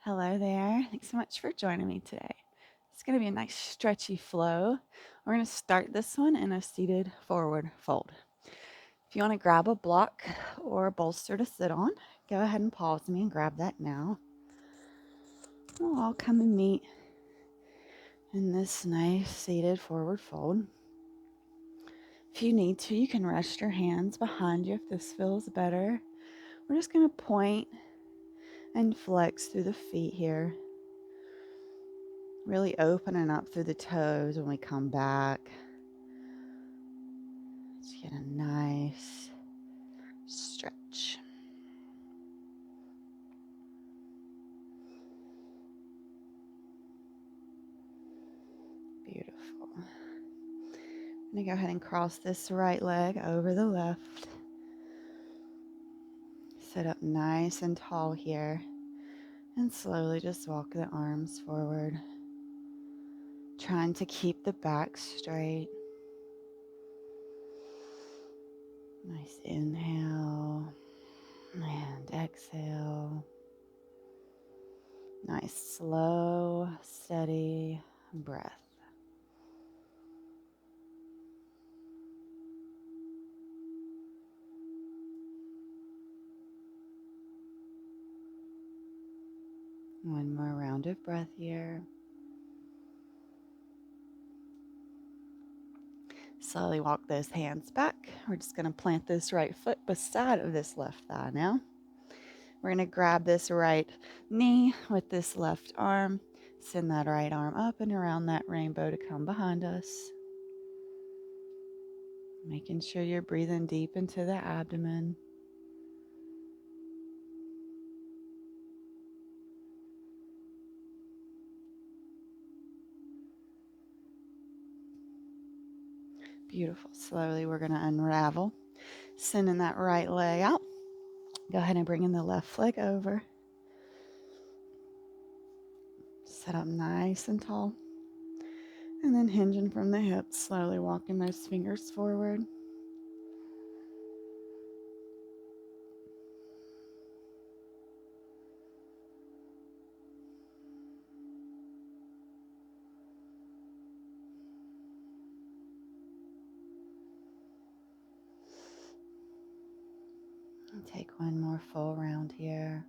Hello there. Thanks so much for joining me today. It's going to be a nice stretchy flow. We're going to start this one in a seated forward fold. If you want to grab a block or a bolster to sit on, go ahead and pause me and grab that now. We'll all come and meet in this nice seated forward fold. If you need to, you can rest your hands behind you if this feels better. We're just going to point and flex through the feet here. Really opening up through the toes when we come back. Let's get a nice stretch. Beautiful. I'm going to go ahead and cross this right leg over the left. Sit up nice and tall here. And slowly just walk the arms forward. Trying to keep the back straight. Nice inhale and exhale. Nice slow, steady breath. One more round of breath here. Slowly walk those hands back. We're just going to plant this right foot beside of this left thigh now. We're going to grab this right knee with this left arm. Send that right arm up and around that rainbow to come behind us. Making sure you're breathing deep into the abdomen. Beautiful. Slowly we're going to unravel. Sending that right leg out. Go ahead and bring in the left leg over. Sit up nice and tall. And then hinging from the hips, slowly walking those fingers forward. And take one more full round here.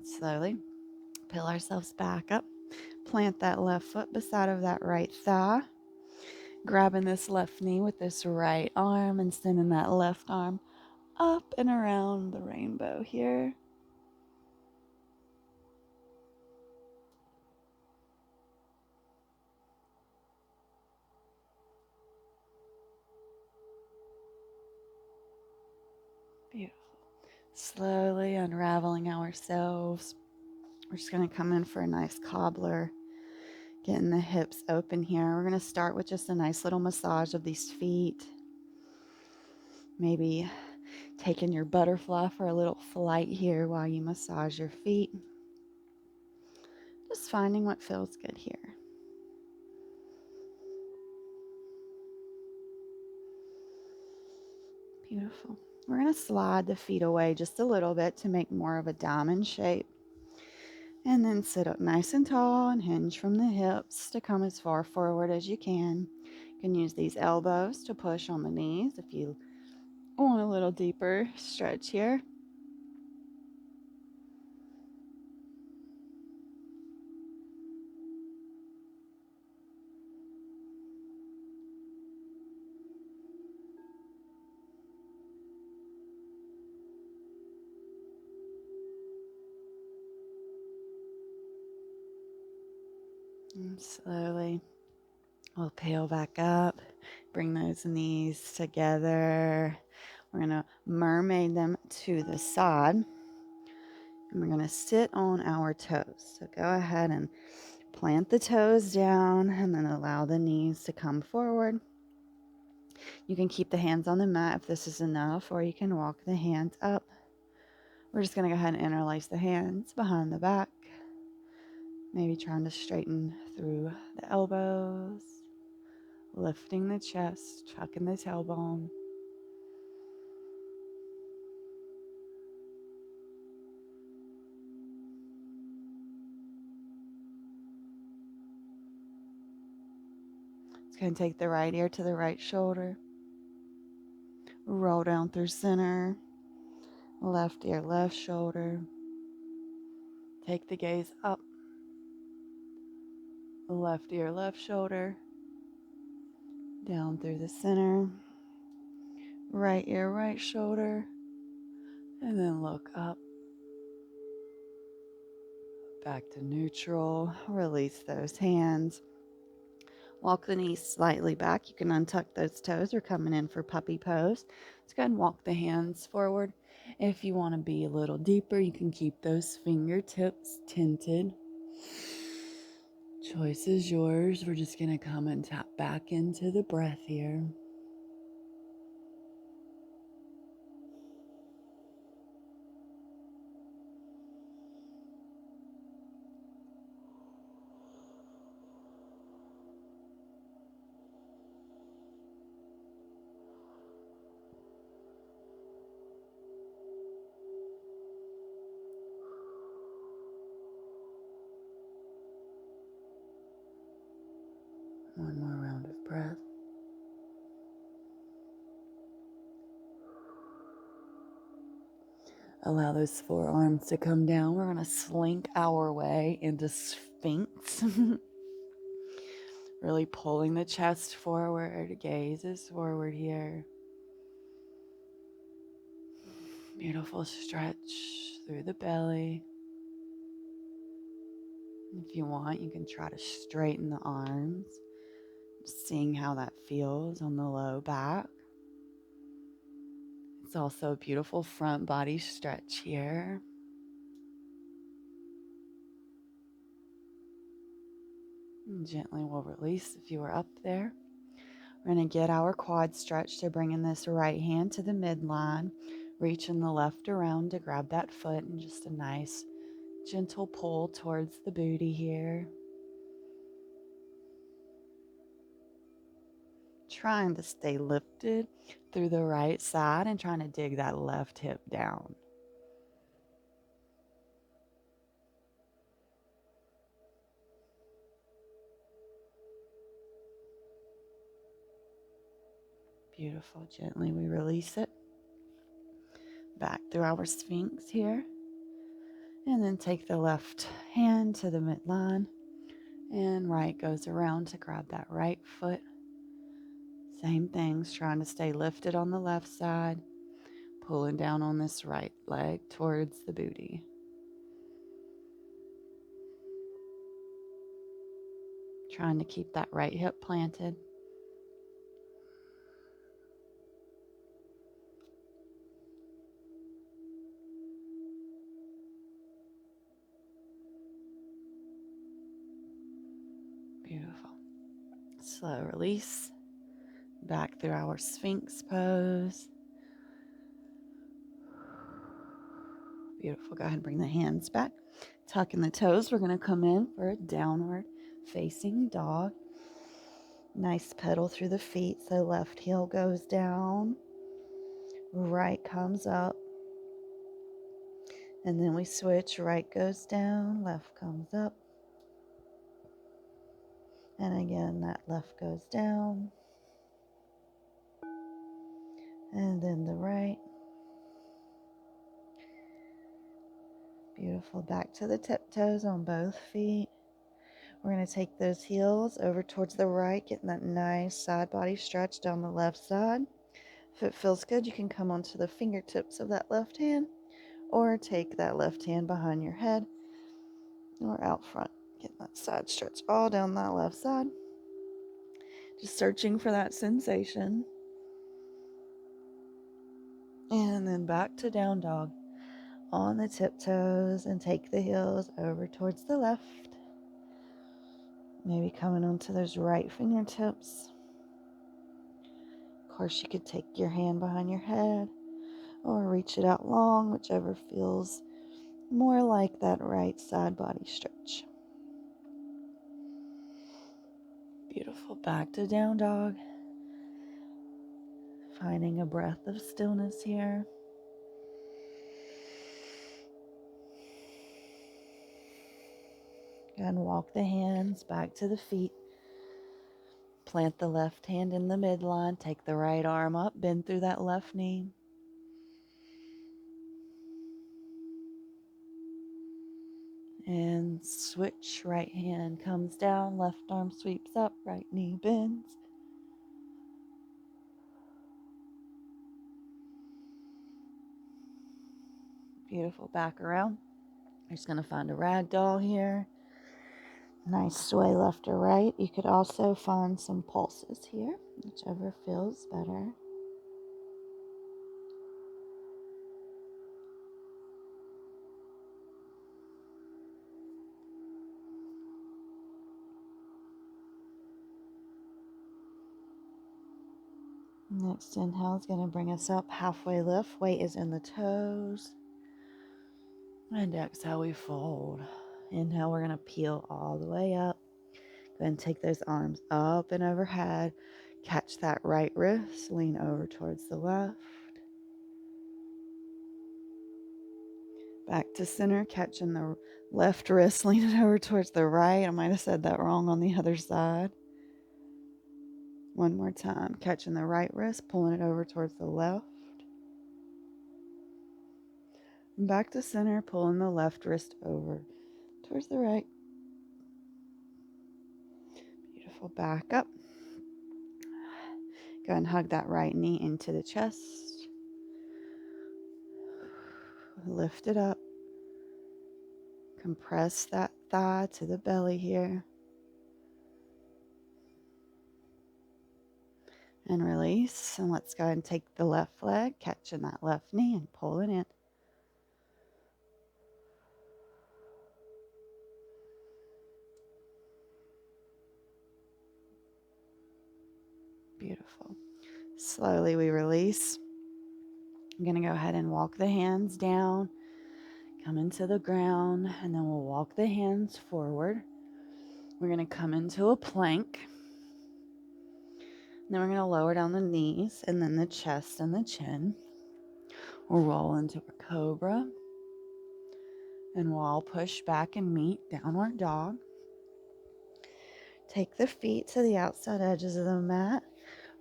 Slowly peel ourselves back up. Plant that left foot beside of that right thigh. Grabbing this left knee with this right arm and sending that left arm up and around the rainbow here. Beautiful. Slowly unraveling ourselves. We're just going to come in for a nice cobbler. Getting the hips open here. We're going to start with just a nice little massage of these feet. Maybe taking your butterfly for a little flight here while you massage your feet. Just finding what feels good here. Beautiful. We're going to slide the feet away just a little bit to make more of a diamond shape. And then sit up nice and tall and hinge from the hips to come as far forward as you can. You can use these elbows to push on the knees if you want a little deeper stretch here. And slowly we'll peel back up, bring those knees together. We're going to mermaid them to the side. And we're going to sit on our toes. So go ahead and plant the toes down and then allow the knees to come forward. You can keep the hands on the mat if this is enough, or you can walk the hands up. We're just going to go ahead and interlace the hands behind the back. Maybe trying to straighten through the elbows. Lifting the chest, tucking the tailbone. Going to take the right ear to the right shoulder. Roll down through center. Left ear, left shoulder. Take the gaze up. Left ear, left shoulder. Down through the center. Right ear, right shoulder. And then look up. Back to neutral. Release those hands. Walk the knees slightly back. You can untuck those toes. You're coming in for puppy pose. Let's go ahead and walk the hands forward. If you want to be a little deeper, you can keep those fingertips tinted. Choice is yours. We're just going to come and tap back into the breath here. One more round of breath. Allow those forearms to come down. We're going to slink our way into Sphinx. Really pulling the chest forward. Gaze is forward here. Beautiful stretch through the belly. If you want, you can try to straighten the arms. Seeing how that feels on the low back. It's also a beautiful front body stretch here. And gently we'll release if you were up there. We're going to get our quad stretch to bring in this right hand to the midline. Reaching the left around to grab that foot and just a nice gentle pull towards the booty here. Trying to stay lifted through the right side and trying to dig that left hip down. Beautiful. Gently we release it. Back through our Sphinx here. And then take the left hand to the midline. And right goes around to grab that right foot. Same things, trying to stay lifted on the left side. Pulling down on this right leg towards the booty. Trying to keep that right hip planted. Beautiful. Slow release. Back through our Sphinx pose. Beautiful. Go ahead and bring the hands back. Tucking the toes. We're going to come in for a downward facing dog. Nice pedal through the feet. So left heel goes down. Right comes up. And then we switch. Right goes down. Left comes up. And again, that left goes down. And then the right. Beautiful. Back to the tiptoes on both feet. We're going to take those heels over towards the right, getting that nice side body stretch down the left side. If it feels good, you can come onto the fingertips of that left hand or take that left hand behind your head or out front. Getting that side stretch all down that left side. Just searching for that sensation. And then back to down dog on the tiptoes and take the heels over towards the left. Maybe coming onto those right fingertips. Of course, you could take your hand behind your head or reach it out long, whichever feels more like that right side body stretch. Beautiful. Back to down dog. Finding a breath of stillness here. And walk the hands back to the feet. Plant the left hand in the midline. Take the right arm up. Bend through that left knee. And switch. Right hand comes down. Left arm sweeps up. Right knee bends. Beautiful. Back around. You're just going to find a rag doll here. Nice sway left or right. You could also find some pulses here, whichever feels better. Next inhale is going to bring us up, halfway lift. Weight is in the toes. And exhale, we fold. Inhale, we're going to peel all the way up. Go ahead and take those arms up and overhead. Catch that right wrist. Lean over towards the left. Back to center, catching the left wrist, leaning over towards the right. I might have said that wrong on the other side. One more time, catching the right wrist, pulling it over towards the left. Back to center, pulling the left wrist over towards the right. Beautiful. Back up. Go ahead and hug that right knee into the chest. Lift it up. Compress that thigh to the belly here. And release. And let's go ahead and take the left leg, catching that left knee and pull it in. Beautiful. Slowly we release. I'm going to go ahead and walk the hands down, come into the ground, and then we'll walk the hands forward. We're going to come into a plank. Then we're going to lower down the knees and then the chest and the chin. We'll roll into a cobra. And we'll all push back and meet downward dog. Take the feet to the outside edges of the mat.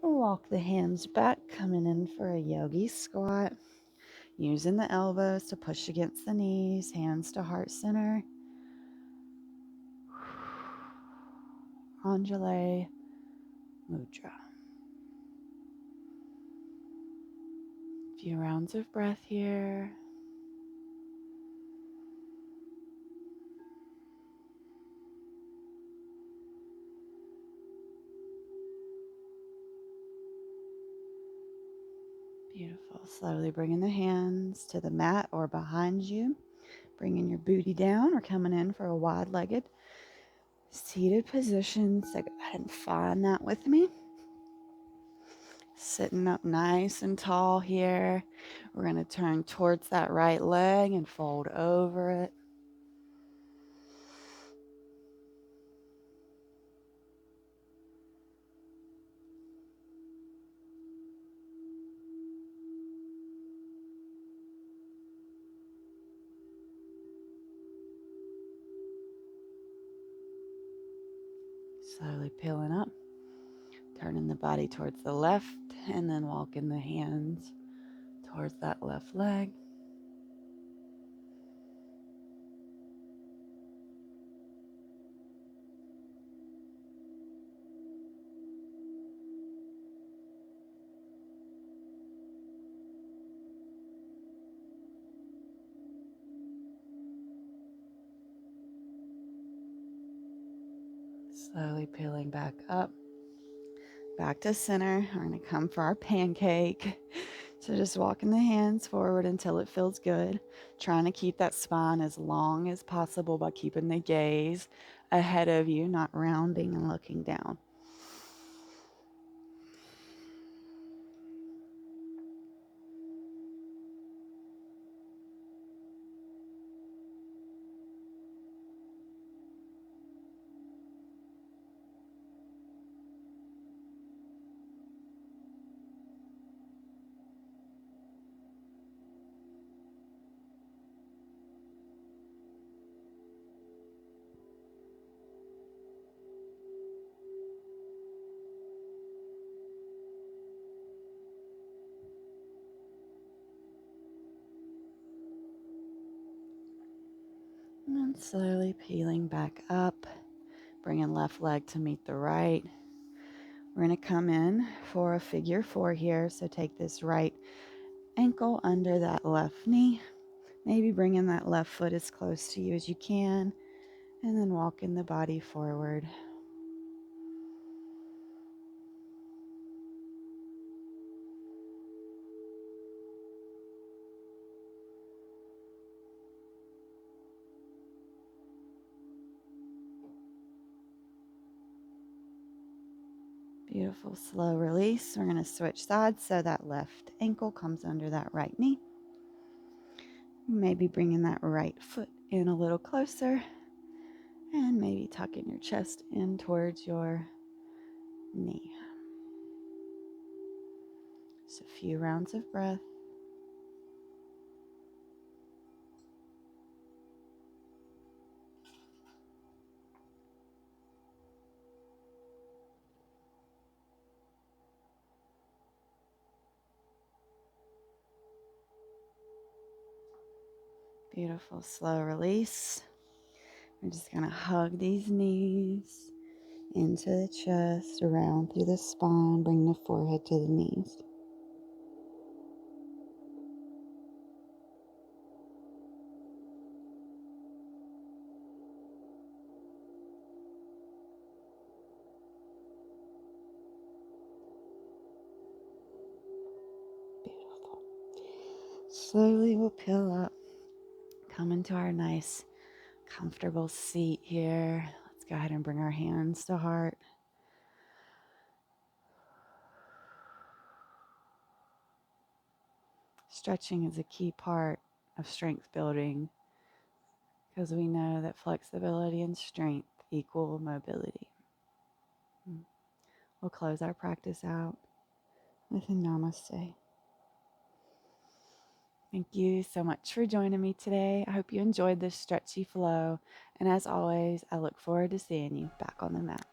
We'll walk the hands back, coming in for a yogi squat. Using the elbows to push against the knees, hands to heart center. Anjali Mudra. A few rounds of breath here. Beautiful. Slowly bringing the hands to the mat or behind you. Bringing your booty down or coming in for a wide-legged seated position. So go ahead and find that with me. Sitting up nice and tall here. We're going to turn towards that right leg and fold over it. Slowly peeling up. Turning the body towards the left and then walking the hands towards that left leg. Slowly peeling back up. Back to center. We're going to come for our pancake. So just walking the hands forward until it feels good. Trying to keep that spine as long as possible by keeping the gaze ahead of you, not rounding and looking down. And then slowly peeling back up, bringing left leg to meet the right. We're going to come in for a figure 4 here. So take this right ankle under that left knee, maybe bringing that left foot as close to you as you can, and then walking the body forward. Beautiful slow release. We're going to switch sides so that left ankle comes under that right knee. Maybe bringing that right foot in a little closer, and maybe tucking your chest in towards your knee. Just a few rounds of breath. Beautiful slow release. We're just going to hug these knees into the chest, around through the spine, bring the forehead to the knees. Beautiful. Slowly we'll peel up, come into our nice comfortable seat here. Let's go ahead and bring our hands to heart. Stretching is a key part of strength building because we know that flexibility and strength equal mobility. We'll close our practice out with a namaste. Thank you so much for joining me today. I hope you enjoyed this stretchy flow. And as always, I look forward to seeing you back on the mat.